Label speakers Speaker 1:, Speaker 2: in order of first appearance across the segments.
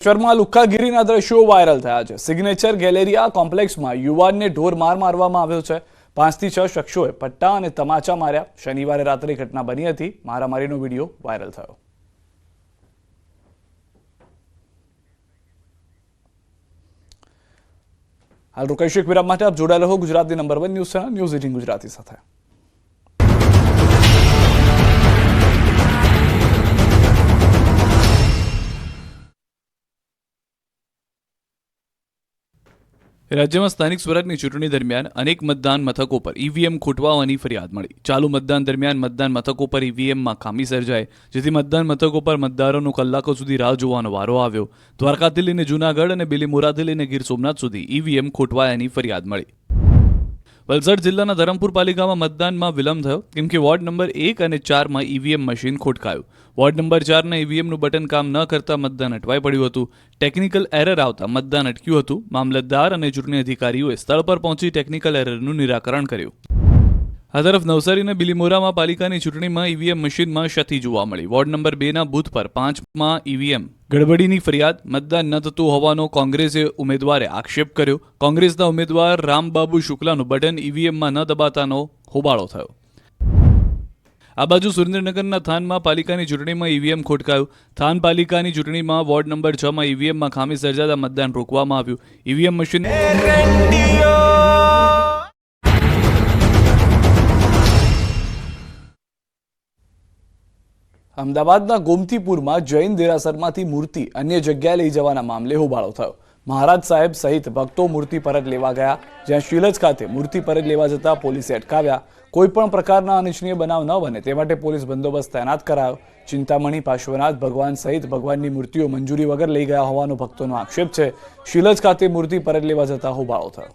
Speaker 1: શર્મા લુખ્ખાગીરીના દ્રશ્યો વાયરલ થયા છે। સિગ્નેચર ગેલેરિયા કોમ્પ્લેક્સમાં યુવાનને ઢોર માર મારવામાં આવ્યો છે। 5 થી 6 શખ્સોએ પટ્ટા અને તમાચા માર્યા। શનિવારે રાત્રે ઘટના બની હતી। મારામારીનો વિડીયો વાયરલ થયો। હાલ રોકાઈશું એક વિરામ માટે। આપ જોડાયેલા રહો ગુજરાતની number 1 news channel news 18 Gujarati સાથે। राज्य में स्थानिक स्वराजनी चूंटणी दरमियान अनेक मतदान मथकों पर ईवीएम खूटवा होવાની फरियाद मળી। चालू मतदान दरमियान मतदान मथकों पर ईवीएम में खामी सर्जाई, जेथी मतदान मथकों पर मतदारों कलाकों सुधी राह जोવાનો वारो આવ્યો। દ્વારકાથી લઈને જૂનાગઢ અને બિલીમોરાથી લઈને ગીર સોમનાથ સુધી ईवीएम ખૂટવાયાની ફરિયાદ મળી। વલસાડ જિલ્લાના ધરમપુર પાલિકામાં મતદાનમાં વિલંબ થયો, કેમ કે વોર્ડ નંબર 1 અને 4 માં ईवीएम મશીન ખોટકાયું। વોર્ડ નંબર 4 ના ईवीएम નું બટન કામ ન કરતા મતદાન અટવાઈ પડ્યું હતું। ટેકનિકલ એરર આવતા મતદાન અટક્યું હતું। મામલતદાર અને ચૂંટણી અધિકારીઓએ સ્થળ પર પહોંચી ટેકનિકલ એરરનું નિરાકરણ કર્યું। આ તરફ નવસારી અને બિલીમોરામાં પાલિકાની ચૂંટણીમાં ईवीएम મશીનમાં ક્ષતિ જોવા મળી। વોર્ડ નંબર 2 ના બૂથ પર 5 માં ईवीएम ગડબડીની ફરિયાદ। મતદાન ન થતું હોવાનો કોંગ્રેસે ઉમેદવારે આક્ષેપ કર્યો। કોંગ્રેસના ઉમેદવાર રામબાબુ શુક્લાનું બટન ईवीएमમાં ન દબાતાનો હોબાળો થયો। આ બાજુ સુરેન્દ્રનગરના થાનમાં પાલિકાની ચૂંટણીમાં ईवीएम ખોટકાયું। થાન પાલિકાની ચૂંટણીમાં વોર્ડ નંબર 6 માં ईवीएमમાં ખામી સર્જાતા મતદાન રોકવામાં આવ્યું। ईवीएम મશીન અમદાવાદના ગોમતીપુરમાં જૈન દેરાસરમાંથી મૂર્તિ અન્ય જગ્યાએ લઈ જવાના મામલે હોબાળો થયો। મહારાજ સાહેબ સહિત ભક્તો મૂર્તિ પરત લેવા ગયા, જ્યાં શિલજ ખાતે મૂર્તિ પરત લેવા જતા પોલીસે અટકાવ્યા। કોઈપણ પ્રકારના અનિચ્છનીય બનાવ ન બને તે માટે પોલીસ બંદોબસ્ત તૈનાત કરાયો। ચિંતામણી પાર્શ્વનાથ ભગવાન સહિત ભગવાનની મૂર્તિઓ મંજૂરી વગર લઈ ગયા હોવાનો ભક્તોનો આક્ષેપ છે। શિલજ ખાતે મૂર્તિ પરત લેવા જતા હોબાળો થયો।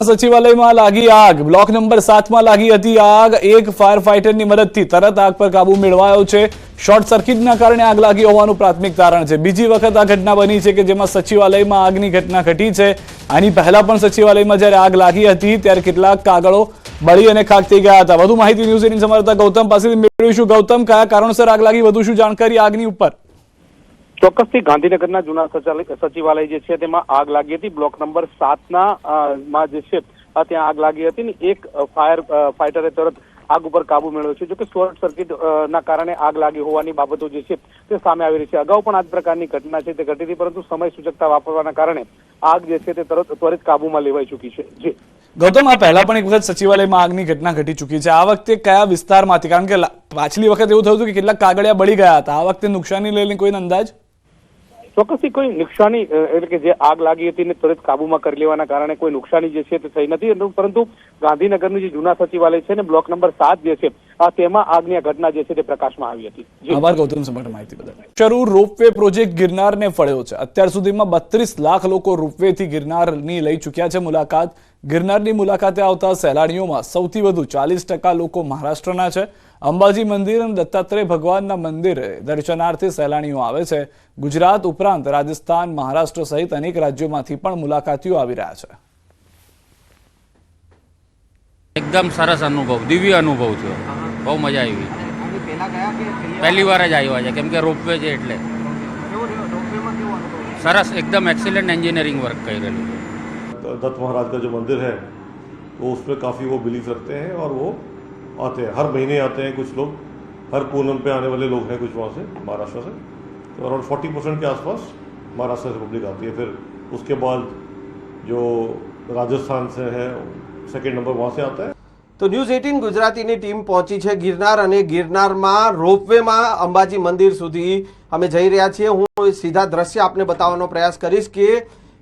Speaker 1: સચિવાલયમાં લાગી આગ। બ્લોક નંબર 7 માં લાગી હતી આગ। એક ફાયર ફાઇટરની મદદથી તરત આગ પર કાબુ મેળવાયો છે। શોર્ટ સર્કિટના કારણે આગ લાગી હોવાનું પ્રાથમિક તારણ છે। બીજી વખત આ ઘટના બની છે કે જેમાં સચિવાલયમાં આગની ઘટના ઘટી છે। આની પહેલા પણ સચિવાલયમાં જ્યારે આગ લાગી હતી ત્યારે કેટલાક કાગળો બળી અને ખાક થઈ ગયા હતા। વધુ માહિતી ન્યૂઝ 18 સંવાદદાતા ગૌતમ પાસેથી મેળવીશું। ગૌતમ, કયા કારણોસર આગ લાગી, વધુ શું જાણકારી આગની ઉપર?
Speaker 2: ચોક્કસથી ગાંધીનગરના જૂના સચિવાલય જે છે તેમાં આગ લાગી હતી। બ્લોક નંબર 7 ના માં જે છે ત્યાં આગ લાગી હતી ને એક ફાયર ફાઇટરે તરત આગ ઉપર કાબુ મેળવ્યો છે। જોકે શોર્ટ સર્કિટ ના કારણે આગ લાગી હોવાની બાબતો જે છે તે સામે આવી રહી છે। અગાઉ પણ આ જ પ્રકારની ઘટના છે તે ઘટી હતી, પરંતુ સમય સૂચકતા વાપરવાના કારણે આગ જે છે તે ત્વરિત કાબુમાં લેવાઈ ચૂકી છે। જી
Speaker 1: ગૌતમ, આ પહેલા પણ એક વખત સચિવાલયમાં આગની ઘટના ઘટી ચૂકી છે। આ વખતે કયા વિસ્તારમાંથી? કારણ કે પાછલી વખત એવું થયું હતું કે કેટલાક કાગળિયા બળી ગયા હતા। આ વખતે નુકસાની લઈને કોઈનો અંદાજ?
Speaker 2: ચોક્કસથી કોઈ નુકસાની એટલે કે જે આગ લાગી હતી ને ત્વરિત કાબુમાં કરી લેવાના કારણે કોઈ નુકસાની જે છે તે થઈ નથી, પરંતુ ગાંધીનગરનું જે જૂના સચિવાલય છે ને બ્લોક નંબર 7 જે છે તેમાં આગની ઘટના જે છે તે પ્રકાશમાં આવી હતી।
Speaker 1: આભાર ગૌતમ, સમગ્ર માહિતી બદલ। શરૂ રોપવે પ્રોજેક્ટ ગિરનારને ફળ્યો છે। અત્યાર સુધીમાં 32 લાખ લોકો રોપવેથી ગિરનારની લઈ ચૂક્યા છે મુલાકાત। ગિરનારની મુલાકાતે આવતા સહેલાણીઓમાં સૌથી વધુ 40% લોકો મહારાષ્ટ્રના છે। અંબાજી મંદિર અને દત્તાત્રેય ભગવાનના મંદિરે દર્શનાર્થે સહેલાણીઓ આવે છે। ગુજરાત ઉપરાંત રાજસ્થાન, મહારાષ્ટ્ર સહિત અનેક રાજ્યોમાંથી પણ મુલાકાતીઓ આવી રહ્યા છે।
Speaker 3: એકદમ સરસ અનુભવ, દિવ્ય અનુભવ થયો। બહુ મજા આવી। પહેલી વાર જ આવ્યા છે, કેમ કે રોપવે છે એટલે સરસ, एकदम एक्सीलेंट इंजीनियरिंग वर्क करेलू।
Speaker 4: दत्त महाराज का जो मंदिर है वो उसमें काफ़ी वो बिलीव रखते हैं और वो आते हैं, हर महीने आते हैं। कुछ लोग हर पूनम पे आने वाले लोग हैं, कुछ वहाँ से महाराष्ट्र से। तो अराउंड 40% के आसपास महाराष्ट्र से पब्लिक आती है। फिर उसके बाद जो राजस्थान से है सेकेंड नंबर वहाँ से आता है।
Speaker 5: તો ન્યૂઝ 18 ગુજરાતીની ટીમ પહોંચી છે ગિરનાર અને ગિરનારમાં રોપવેમાં અંબાજી મંદિર સુધી અમે જઈ રહ્યા છીએ। હું સીધા દ્રશ્ય આપને બતાવવાનો પ્રયાસ કરીશ કે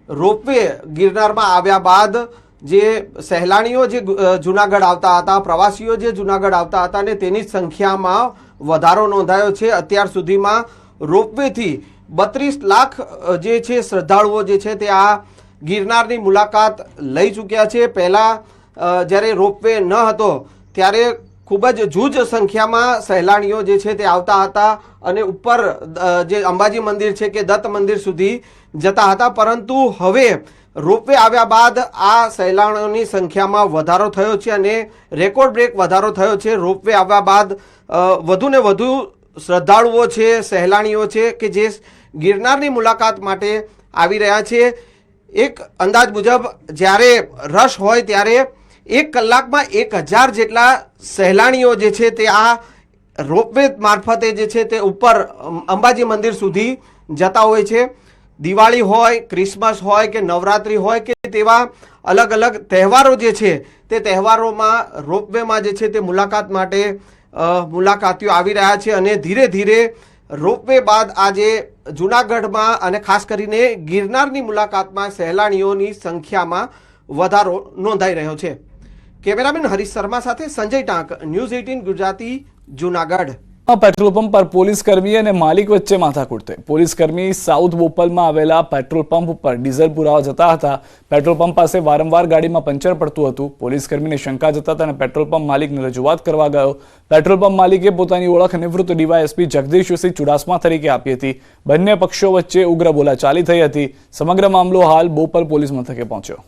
Speaker 5: રોપવે ગિરનારમાં આવ્યા બાદ જે સહેલાણીઓ જે જૂનાગઢ આવતા હતા, પ્રવાસીઓ જે જૂનાગઢ આવતા હતા ને તેની સંખ્યામાં વધારો નોંધાયો છે। અત્યાર સુધીમાં રોપવેથી 32 લાખ જે છે શ્રદ્ધાળુઓ જે છે તે આ ગિરનારની મુલાકાત લઈ ચૂક્યા છે। પહેલાં જ્યારે રોપવે ન હતો ત્યારે ખૂબ જ જૂજ સંખ્યામાં સહેલાણીઓ જે છે તે આવતા હતા અને ઉપર જે અંબાજી મંદિર છે કે દત્ત મંદિર સુધી જતા હતા, પરંતુ હવે રોપવે આવ્યા બાદ આ સહેલાણીઓની સંખ્યામાં વધારો થયો છે અને રેકોર્ડ બ્રેક વધારો થયો છે. રોપવે આવ્યા બાદ વધુ ને વધુ શ્રદ્ધાળુઓ છે, સહેલાણીઓ છે કે જે ગિરનારની મુલાકાત માટે આવી રહ્યા છે. એક અંદાજ મુજબ જ્યારે રશ હોય ત્યારે 1 કલાકમાં 1000 જેટલા સહેલાણીઓ જે છે તે આ રોપવે મારફતે જે છે તે ઉપર અંબાજી મંદિર સુધી જતા હોય છે. દિવાળી હોય, ક્રિસમસ હોય કે નવરાત્રિ હોય કે તેવા અલગ અલગ તહેવારો જે છે તે તહેવારોમાં રોપવેમાં જે છે તે મુલાકાત માટે મુલાકાતીઓ આવી રહ્યા છે અને ધીરે ધીરે રોપવે બાદ આજે જૂનાગઢમાં અને ખાસ કરીને ગિરનારની મુલાકાતમાં સહેલાણીઓની સંખ્યામાં વધારો નોંધાઈ રહ્યો છે. કેમેરામેન હરીશ શર્મા સાથે Sanjay Tank, news 18 Gujarati, Junagadh.
Speaker 1: Petrol pump પર પોલીસ કર્મી અને માલિક વચ્ચે માથાકૂટ થઈ. પોલીસ કર્મી સાઉથ બોપલમાં આવેલા પેટ્રોલ પંપ પર ડીઝલ પુરાવા જતા હતા. પેટ્રોલ પંપ પાસે વારંવાર ગાડીમાં પંચર પડતું હતું. પોલીસ કર્મીને શંકા જતા તેને પેટ્રોલ પંપ માલિકને રજૂઆત કરવા ગયો. પેટ્રોલ પંપ માલિકે પોતાની ઓળખ નિવૃત્ત ડીવાયએસપી જગદીશસિંહ ચુડાસમા તરીકે આપી હતી. બંને પક્ષો વચ્ચે ઉગ્ર બોલાચાલી થઈ હતી. સમગ્ર મામલો હાલ બોપલ પોલીસ મથકે પહોંચ્યો.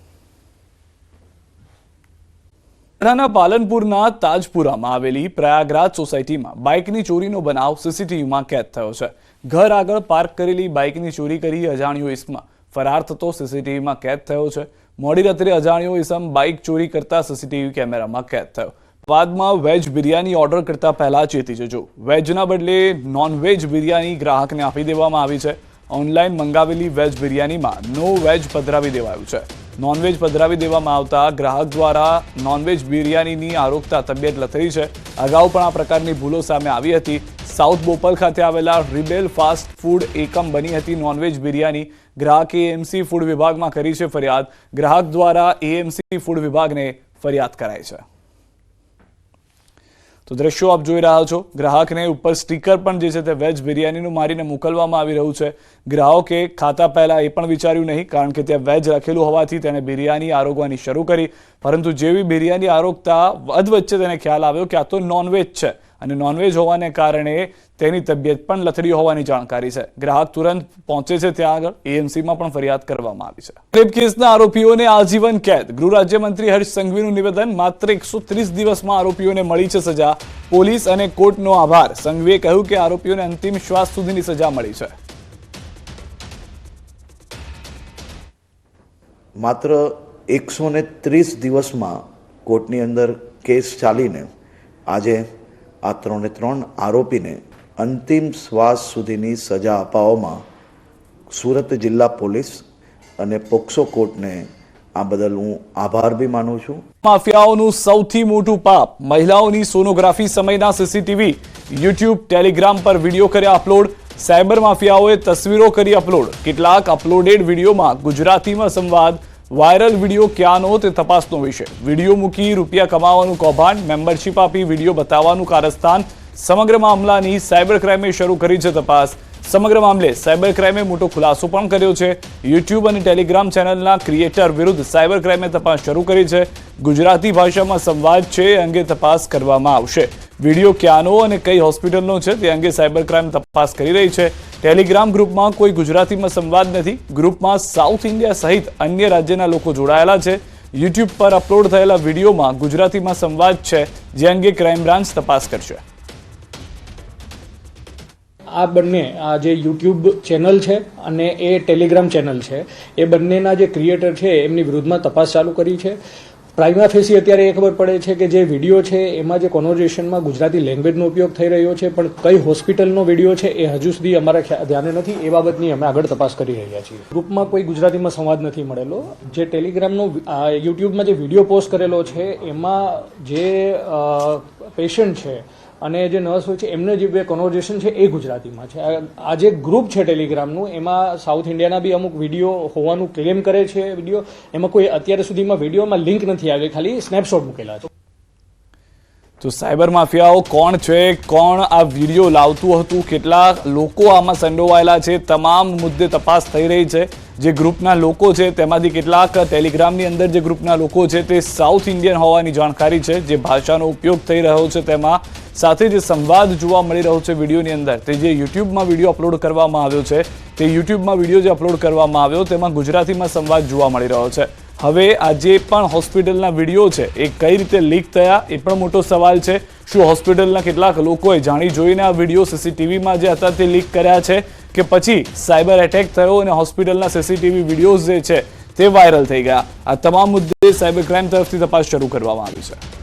Speaker 1: પાલનપુરના તાજપુરામાં આવેલી પ્રયાગરાજ સોસાયટીમાં બાઇકની ચોરીનો બનાવ સીસીટીવીમાં કેદ થયો છે. ઘર આગળ પાર્ક કરેલી બાઇકની ચોરી કરી અજાણ્યો ઇસમ ફરાર થતો સીસીટીવીમાં કેદ થયો છે. મોડી રાત્રે અજાણ્યો ઇસમ બાઇક ચોરી કરતા સીસીટીવી કેમેરામાં કેદ થયો. બાદમાં વેજ બિરયાની ઓર્ડર કરતા પહેલા ચેતી જજો. વેજના બદલે નોનવેજ બિરયાની ગ્રાહકને આપી દેવામાં આવી છે. ઓનલાઈન મંગાવેલી વેજ બિરયાનીમાં નો વેજ પધરાવી દેવાયું છે. નોનવેજ પધરાવી દેવામાં આવતા ગ્રાહક દ્વારા નોનવેજ બિરયાનીની આરોગતા તબિયત લથડી છે. અગાઉ પણ આ પ્રકારની ભૂલો સામે આવી હતી. સાઉથ બોપલ ખાતે આવેલા રિબેલ ફાસ્ટ ફૂડ એકમ બની હતી નોનવેજ બિરયાની. ગ્રાહકે એએમસી ફૂડ વિભાગમાં કરી છે ફરિયાદ. ગ્રાહક દ્વારા એએમસી ફૂડ વિભાગને ફરિયાદ કરાઈ છે. તો દ્રશ્યો આપ જોઈ રહ્યા છો. ગ્રાહકને ઉપર સ્ટીકર પણ જે છે તે વેજ બિરયાનીનું મારીને મોકલવામાં આવી રહ્યું છે. ગ્રાહકે ખાતા પહેલા એ પણ વિચાર્યું નહીં, કારણ કે ત્યાં વેજ લખેલું હોવાથી તેને બિરયાની આરોગવાની શરૂ કરી. પરંતુ જેવી બિરયાની આરોગતા વચ્ચે તેને ખ્યાલ આવ્યો કે આ તો નોનવેજ છે અને નોનવેજ હોવાને કારણે તેની તબિયત પણ લથડી હોવાની જાણકારી છે. ગ્રાહક તુરંત પહોંચે છે ત્યાં આગળ. એએમસીમાં પણ ફરિયાદ કરવામાં આવી છે. રેપ કેસના આરોપીઓને આજીવન કેદ. ગૃહ રાજ્યમંત્રી હર્ષ સંઘવીનું નિવેદન. માત્ર 130 દિવસમાં આરોપીઓને મળી છે સજા. પોલીસ અને કોર્ટનો આભાર. સંઘવીએ કહ્યું કે આરોપીઓને અંતિમ શ્વાસ સુધીની સજા મળી છે.
Speaker 6: માત્ર 130 દિવસમાં કોર્ટની અંદર કેસ ચાલીને આજે આ 3 આરોપીને અંતિમ શ્વાસ સુધીની સજા અપાવવામાં સુરત જિલ્લા પોલીસ અને પોક્સો કોર્ટને આ બદલ હું આભાર બી માનું છું.
Speaker 1: માફિયાઓનું સૌથી મોટું પાપ. મહિલાઓની સોનોગ્રાફી સમયના સીસીટીવી. યુટ્યુબ, ટેલિગ્રામ પર વિડીયો કર્યા અપલોડ. સાયબર માફિયાઓએ તસવીરો કરી અપલોડ. કેટલાક અપલોડેડ વિડીયોમાં ગુજરાતીમાં સંવાદ. વાયરલ વિડીયો ક્યાંનો તે તપાસનો વિષય. વિડીયો મૂકી રૂપિયા કમાવાનું કૌભાંડ. મેમ્બરશીપ આપી વિડીયો બતાવવાનું કારસ્તાન. સમગ્ર મામલાની સાયબર ક્રાઇમે શરૂ કરી છે તપાસ. સમગ્ર મામલે સાયબર ક્રાઇમે મોટો ખુલાસો પણ કર્યો છે. યુટ્યુબ અને ટેલિગ્રામ ચેનલના ક્રિએટર વિરુદ્ધ સાયબર ક્રાઇમે તપાસ શરૂ કરી છે. ગુજરાતી ભાષામાં સંવાદ છે એ અંગે તપાસ કરવામાં આવશે. વિડીયો ક્યાંનો અને કઈ હોસ્પિટલનો છે તે અંગે સાયબર ક્રાઇમ તપાસ કરી રહી છે. ટેલિગ્રામ ગ્રુપમાં કોઈ ગુજરાતીમાં સંવાદ નથી. ગ્રુપમાં સાઉથ ઇન્ડિયા સહિત અન્ય રાજ્યના લોકો જોડાયેલા છે. યુટ્યુબ પર અપલોડ થયેલા વિડીયોમાં ગુજરાતીમાં સંવાદ છે, જે અંગે ક્રાઇમ બ્રાન્ચ તપાસ કરશે.
Speaker 7: આ બંને આ જે યુટ્યુબ ચેનલ છે અને એ ટેલિગ્રામ ચેનલ છે, એ બંનેના જે ક્રિએટર છે એમની વિરુદ્ધમાં તપાસ ચાલુ કરી છે. પ્રાઇમા ફેસી અત્યારે એ ખબર પડે છે કે જે વિડીયો છે એમાં જે કોન્વર્ઝેશનમાં ગુજરાતી લેંગ્વેજનો ઉપયોગ થઈ રહ્યો છે, પણ કઈ હોસ્પિટલનો વિડીયો છે એ હજુ સુધી અમારા ધ્યાને નથી. એ બાબતની અમે આગળ તપાસ કરી રહ્યા છીએ. ગ્રુપમાં કોઈ ગુજરાતીમાં સંવાદ નથી મળેલો. જે ટેલિગ્રામનો યુટ્યુબમાં જે વિડીયો પોસ્ટ કરેલો છે એમાં જે પેશન્ટ છે અને જે નર્સ હોય છે એમને જે બે કોન્વર્ઝેશન છે એ ગુજરાતીમાં છે. આ જે ગ્રુપ છે ટેલિગ્રામનું, એમાં સાઉથ ઇન્ડિયાના બી અમુક વિડીયો હોવાનું ક્લેમ કરે છે. વિડીયો એમાં કોઈ અત્યાર સુધીમાં વિડીયોમાં લિંક નથી આવી, ખાલી સ્નેપશોટ મૂકેલા છે.
Speaker 1: તો સાયબર માફિયાઓ કોણ છે, કોણ આ વિડીયો લાવતું હતું, કેટલા લોકો આમાં સંડોવાયેલા છે, તમામ મુદ્દે તપાસ થઈ રહી છે. જે ગ્રુપના લોકો છે તેમાંથી કેટલાક ટેલિગ્રામની અંદર જે ગ્રુપના લોકો છે તે સાઉથ ઇન્ડિયન હોવાની જાણકારી છે. જે ભાષાનો ઉપયોગ થઈ રહ્યો છે તેમાં સાથે જે સંવાદ જોવા મળી રહ્યો છે વિડીયોની અંદર, તે જે યુટ્યુબમાં વિડીયો અપલોડ કરવામાં આવ્યો છે, તે યુટ્યુબમાં વિડીયો જે અપલોડ કરવામાં આવ્યો તેમાં ગુજરાતીમાં સંવાદ જોવા મળી રહ્યો છે. હવે આ જે પણ હોસ્પિટલના વિડીયો છે એ કઈ રીતે લીક થયા એ પણ મોટો સવાલ છે. શું હોસ્પિટલના કેટલાક લોકોએ જાણી જોઈને આ વિડીયો સીસીટીવીમાં જે હતા તે લીક કર્યા છે, કે પછી સાયબર એટેક થયો અને હોસ્પિટલના સીસીટીવી વિડીયોઝ જે છે તે વાયરલ થઈ ગયા? આ તમામ મુદ્દે સાયબર ક્રાઇમ તરફથી તપાસ શરૂ કરવામાં આવી છે.